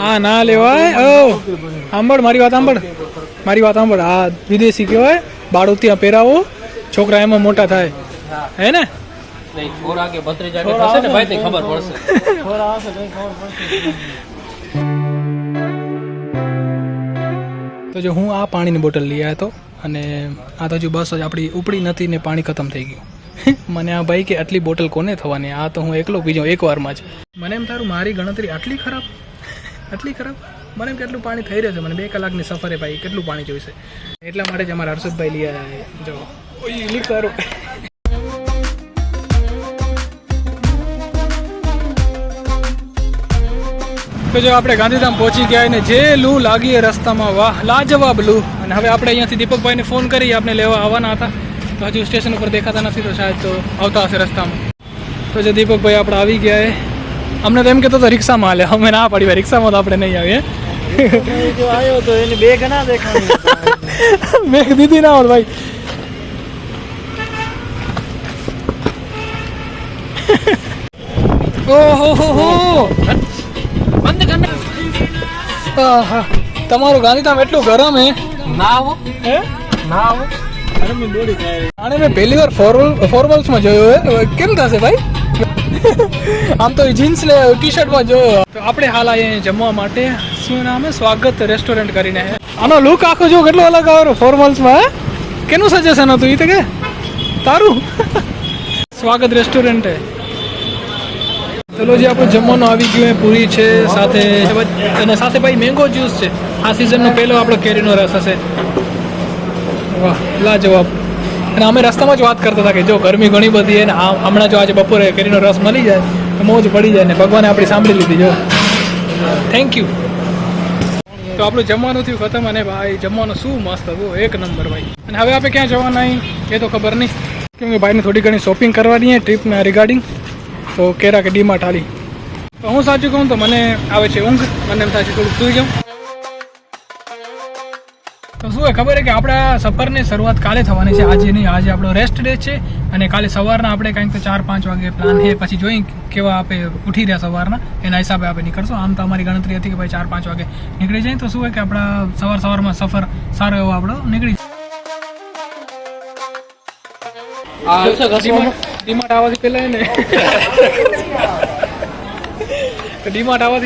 આ ના લેવાય. સાંભળ મારી વાત સાંભળ. આ વિદેશી કહેવાય, બાળો ત્યાં પહેરાવો, છોકરા એમાં મોટા થાય, હે ને? તો જો હું આ પાણીની બોટલ લઈ આવ્યો હતો અને આ તો જો બસ જ આપણી ઉપડી નથી ને પાણી ખતમ થઈ ગયું. મને આ ભાઈ કે આટલી બોટલ કોને થવાની, આ તો હું એકલો પીજો એકવારમાં જ. મને એમ થારું મારી ગણતરી આટલી ખરાબ. મને એમ કેટલું પાણી થઈ રહ્યું છે, મને 2 કલાકની સફરે ભાઈ કેટલું પાણી જોઈશે. એટલા માટે જ અમારા હર્ષદભાઈ લઈ આવ્યા. જો લીક સારું. તો જો આપણે ગાંધીધામ પહોંચી ગયા ને જે લૂ લાગી એ રસ્તામાં, વાહ લાજવાબ લૂ. અને હવે આપણે અહીંયાથી દીપકભાઈને ફોન કરી આપણે લેવા આવવાના હતા, તો હજુ સ્ટેશન ઉપર દેખાતા નથી, તો શાયદ તો આવતા હશે રસ્તામાં. તો જે દીપકભાઈ આપણે આવી ગયા એ અમને તો એમ કહેતો તો રિક્ષામાં હાલે, અમે ના પાડી ભાઈ રિક્ષામાં તો આપણે નહીં આવીએ. જો આવ્યો તો એની બેગ ના દેખાણી, બેગ દીધી ના હોત ભાઈ. ઓહો તમારું ગાંધીધામ એટલું ગરમ હે. ના આવો હે ના આવો ગરમી દોડી થાય. આને મેં પહેલી વાર ફોર્મલ્સમાં જોયો હે. કેમ થશે ભાઈ? આમ તો જીન્સ ને ટી શર્ટમાં જોયો. તો આપણે હાલ આવીએ જમવા માટે. શું નામ હે? સ્વાગત રેસ્ટોરન્ટ કરીને હે. આનો લુક આખો જો કેટલો અલગ આવે ફોર્મલ્સમાં. હે કેનું સજેશન હતું એ તો કે તારું? સ્વાગત રેસ્ટોરન્ટ હે. ચલો જે આપણું જમવાનું આવી ગયું હે, પૂરી છે સાથે, અને સાથે ભાઈ મેંગો જ્યુસ છે. આ સિઝનનો પહેલો આપણો કેરીનો રસ હશે. વાહ લાજવાબ. અને અમે રસ્તામાં જ વાત કરતા હતા કે જો ગરમી ઘણી બધી છે ને હમણાં જો આજે બપોરે કેરીનો રસ મળી જાય તો મોજ પડી જાય ને. ભગવાને આપણી સાંભળી લીધી. જો થેન્ક યુ. તો આપણું જમવાનું થયું ખતમ, અને ભાઈ જમવાનું શું મસ્ત હતું, એક નંબર ભાઈ. અને હવે આપણે ક્યાં જવાના એ તો ખબર નહીં, કેમ કે ભાઈને થોડી ઘણી શોપિંગ કરવાની છે ટ્રીપના રિગાર્ડિંગ. તો કેરા કે ડીમાર્ટ હાલી. તો હું સાચું કહું તો મને આવે છે ઊંઘ. મને એમ થાય છે થોડુંક સૂઈ જાઉં. તો શું હોય ખબર છે કે આપણા સફરની શરૂઆત કાલે થવાની છે, આજે નહીં. આજે આપણો રેસ્ટ ડે છે અને કાલે સવારના આપણે કંઈક તો 4-5 વાગે પ્લાન છે. પછી જોઈએ કેવા આપણે ઉઠી રહ્યા સવારના, એના હિસાબે આપણે નીકળશું. આમ તો અમારી ગણતરી હતી કે ભાઈ 4-5 વાગે નીકળી જાય તો શું હોય કે આપણા સવારમાં સફર સારો એવો આપણો નીકળી જાય. ડીમાર્ટ આવવાથી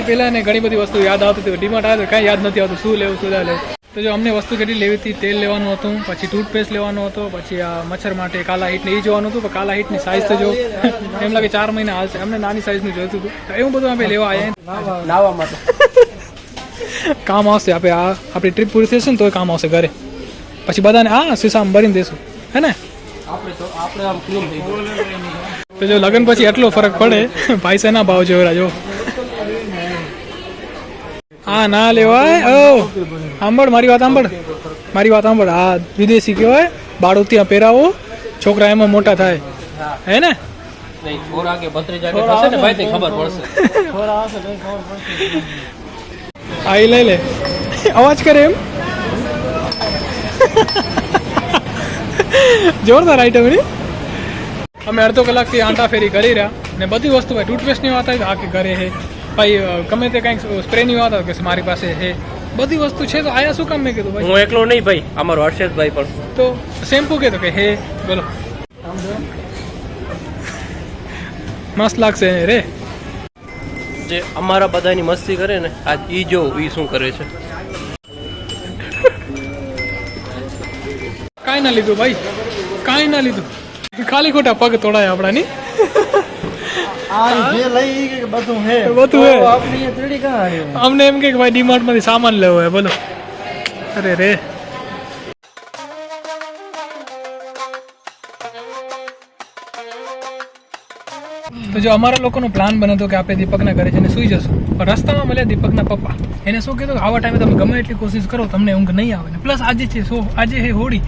પહેલા ને ઘણી બધી વસ્તુ યાદ આવતી હતી. ડીમાર્ટ આવે તો કાંઈ યાદ નથી આવતું શું લેવું શું ના લેવું. તો જો અમને વસ્તુ કેટલી લેવી હતી, તેલ લેવાનું હતું, પછી ટૂથપેસ્ટ લેવાનો હતો, પછી આ મચ્છર માટે કાલા હીટ ને એ જોવાનું હતું. પણ કાલા હીટની સાઇઝ તો જો એમ લાગે 4 મહિના હાલશે. અમને નાની સાઇઝનું જોઈતું હતું. એવું બધું આપણે લેવા આવ્યા નાવા માટે કામ આવશે. આપણી ટ્રીપ પૂરી થશે ને તો કામ આવશે ઘરે. પછી બધાને સીસામાં ભરીને દેશું, હે ને? તો જો લગ્ન પછી એટલો ફરક પડે. ભાઈ સેના ભાવ જોયેલા જો. હા ના લેવાય. સાંભળ મારી વાત સાંભળ. આ વિદેશી કહેવાય, બાળો ત્યાં પહેરાવો, છોકરા એમાં મોટા થાય, હે ને? આ લઈ લે, અવાજ કરે એમ. જોરદાર આઈટમ ની. અમે અડધો કલાકથી આંટા ફેરી કરી રહ્યા ને બધી વસ્તુ ભાઈ ટૂથપેસ્ટની વાત આવી આ કે ઘરે હે, ભાઈ ગમે તે કંઈક સ્પ્રેની વાત આવે કે મારી પાસે હે, બધી વસ્તુ છે. તો આયા શું કામ મેં કીધું ભાઈ? હું એકલો નહીં ભાઈ, અમારો હર્ષદભાઈ પણ. તો શેમ્પુ કહેતો કે હે, બોલો મસ્ત લાગશે રે. જે અમારા બધાની મસ્તી કરે ને, આજ ઈ જો ઈ શું કરે છે. કાંઈ ના લીધું ભાઈ, કાંઈ ના લીધું. ખાલી ખોટા પગ તોડાય આપણાની. બધું હે અમને એમ કે ભાઈ ડીમાર્ટ માંથી સામાન લેવો હોય, બોલો. અરે રે. તો જો અમારા લોકોનો પ્લાન બન્યો હતો કે આપણે દીપકના ઘરે જઈને સૂઈ જશું, પણ રસ્તામાં મળ્યા દીપકના પપ્પા. એને શું કીધું આવા ટાઈમે તમે ગમે એટલી કોશિશ કરો તમને ઊંઘ નહીં આવે ને. પ્લસ આજે છે આજે હે હોળી,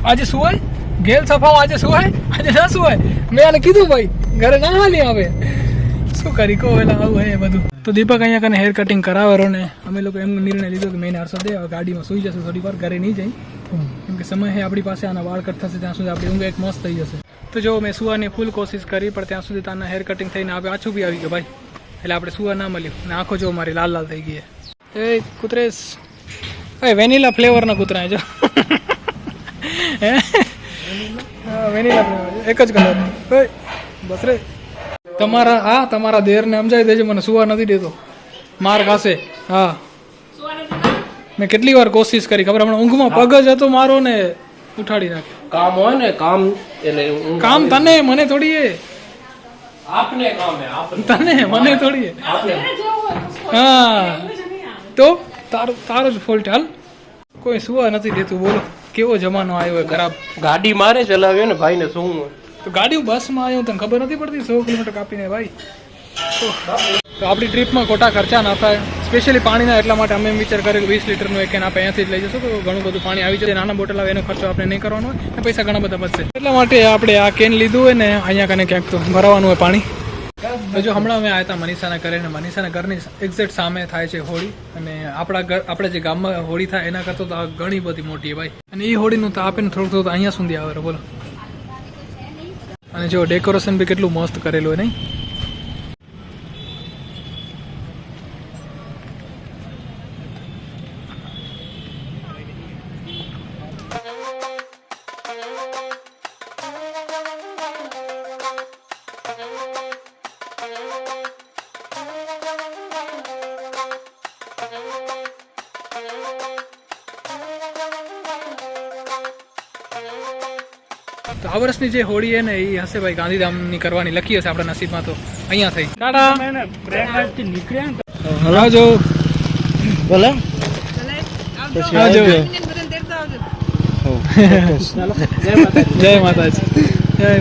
આજે સુવાય ગેલ સફાઓ, આજે સુવાય, આજે ના સુવાય. મેં આને કીધું ભાઈ ઘરે ના હાલી આવે, શું કરી કહો એટલે આવું હે બધું. તો દીપક અહીંયા કને હેર કટિંગ કરાવેલો ને અમે લોકો એમનો નિર્ણય લીધો કે મેં હર્ષદ દે ગાડીમાં સૂઈ જશે થોડી વાર, ઘરે નહીં જાય કેમ કે સમય હે આપણી પાસે. આના વાળ કટ થશે ત્યાં સુધી આપણી ઊંઘ એક મસ્ત થઈ જશે. તો જો મેં સુવાની ફૂલ કોશિશ કરી પણ ત્યાં સુધી તાના હેર કટિંગ થઈને આવે આછું બી આવી ગયો ભાઈ, એટલે આપણે સુવા ના મળ્યું અને આંખો જો મારી લાલ લાલ થઈ ગઈ. એ કૂતરેશ એ વેનીલા ફ્લેવરના કૂતરા જો વેનીલા ફ્લેવર એક જ કલર બસ રે તમારા દેરને સમજાવી દેજો મને સુવા નથી દેતો માર ખાશે હા મેં કેટલી વાર કોશિશ કરી ખબર હમણાં ઊંઘમાં પગ જ હતો મારો ને ઉઠાડી નાખે કામ હોય ને કામ એટલે કામ તને મને થોડી એ આપને કામ હે આપને તને મને થોડી એ આપને હા તો તારો જ ફોલ્ટ હાલ કોઈ સુવા નથી દેતું બોલો કેવો જમાનો આવ્યો હોય ખરાબ ગાડી મારે ચલાવ્યો ને ભાઈને શું તો ગાડી બસમાં આવ્યો તને ખબર નથી પડતી 100 કિલોમીટર કાપીને ભાઈ તો આપણી ટ્રીપમાં ખોટા ખર્ચા ના થાય સ્પેશિયલી પાણીના એટલા માટે અમે વિચાર કર્યો કે 20 લીટરનું એક કેન આપણે અહીંયાથી જ લઈ જશું તો ઘણું બધું પાણી આવી જાય નાના બોટલ આવે એનો ખર્ચો આપણે નહીં કરવાનો હોય અને પૈસા ઘણા બધા બચશે એટલા માટે આપણે આ કેન લીધું હોય ને અહીંયા કને ક્યાંક તો ભરાવાનું હોય પાણી જો હમણાં અમે આવ્યા હતા મનીષાના ઘરે ને મનીષાના ઘરની એક્ઝેક્ટ સામે થાય છે હોળી અને આપણે જે ગામમાં હોળી થાય એના કરતાં તો આ ઘણી બધી મોટી ભાઈ અને એ હોળીનું તો આપે ને થોડુંક અહીંયા સુધી આવે બોલો અને જો ડેકોરેશન બી કેટલું મસ્ત કરેલું હોય નહીં તો આ વર્ષની જે હોળી છે ને એ હશે ભાઈ ગાંધીધામની કરવાની લખી હશે આપણા નસીબમાં તો અહીંયા થઈ ટાટા આવજો ભલે આવજો જય માતાજી જય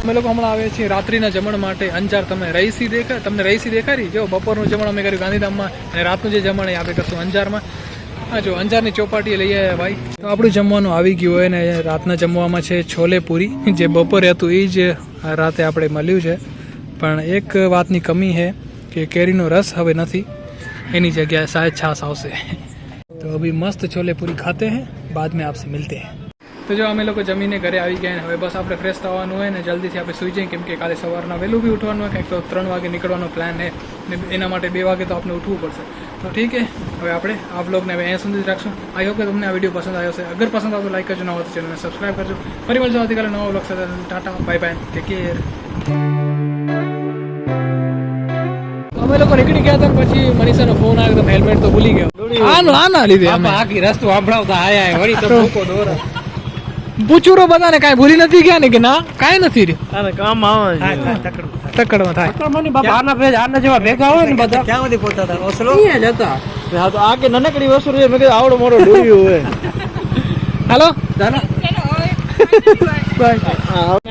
અમે લોકો હમણાં આવે છીએ રાત્રિના જમણ માટે અંજાર તમને રહીસી દેખાડી જો બપોરનું જમણ અમે કર્યું ગાંધીધામમાં અને રાતનું જે જમણ એ આપણે કરશું અંજારમાં હા જો અંજારની ચોપાટીએ લઈ આવ્યા ભાઈ તો આપણું જમવાનું આવી ગયું હોય ને રાતના જમવામાં છે છોલે પૂરી જે બપોરે હતું એ જ રાતે આપણે મળ્યું છે પણ એક વાતની કમી છે કે કેરીનો રસ હવે નથી એની જગ્યાએ શાયદ છાશ આવશે તો અભી મસ્ત છોલે પૂરી ખાતે હૈ બાદ મેં આપસે મિલતે હૈ તો જો અમે લોકો જમીને ઘરે આવી ગયા હવે બસ આપણે ફ્રેશ થવાનું હોય ને જલ્દીથી આપણે સુઈ જઈએ કેમ કે કાલે સવારના વહેલું બી ઉઠવાનું હોય કંઈક તો 3 વાગે નીકળવાનો પ્લાન છે ને એના માટે 2 વાગે તો આપણે ઉઠવું પડશે તો ઠીક છે હવે આપણે આ વ્લોગને હવે અહીંયા સુધી જ રાખશું આઈ હોપ કે તમને આ વિડીયો પસંદ આવ્યો હશે અગર પસંદ આવતો લાઈક કરજો ન હોય તો ચેનલને સબસ્ક્રાઈબ કરજો ફરી મળશું આવતીકાલે નવા વ્લોગ સાથે Tata bye bye take care અમે લોકો નીકળી ગયા હતા પછી મનીષાનો ફોન આવ્યો તો હેલ્મેટ તો ભૂલી ગયો આના લીધે આખી રસ્તો આંભળાવતા આયા વળી તો ભૂકો દોરા પૂછુરો બધાને કાંઈ ભૂલી નથી ગયા ને કે ના કાંઈ નથી રહ્યું અરે કામ આવે તકડમાં થાય મને બાપા આના ભેજ આના જેવા ભેગા હોય ને બધા ક્યાં સુધી પહોંચતા હતા ઓસલો અહીંયા જ હતા હા તો આ કે નાનકડી વસ્તુ છે મેં કીધું આવડો મોટો ડૂબ્યું હોય હાલો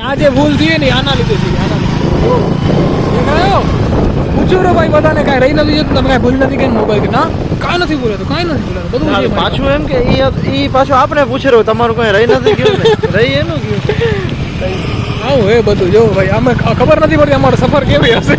આ જે ભૂલ થઈ ને આના લીધે થઈ પૂછુરો ભાઈ બધાને કાંઈ રહી નથી જતું તમે કાંઈ ભૂલ નથી કે મોબાઈલ કે ના કાંઈ નથી બોલાતું બધું પાછું એમ કે ઈ પાછું આપણે પૂછી રહ્યું તમારું કઈ રહી નથી ગયું ને રહી એનું ગયું આવું હે બધું જો ભાઈ અમે ખબર નથી પડતી અમારો સફર કેવી હશે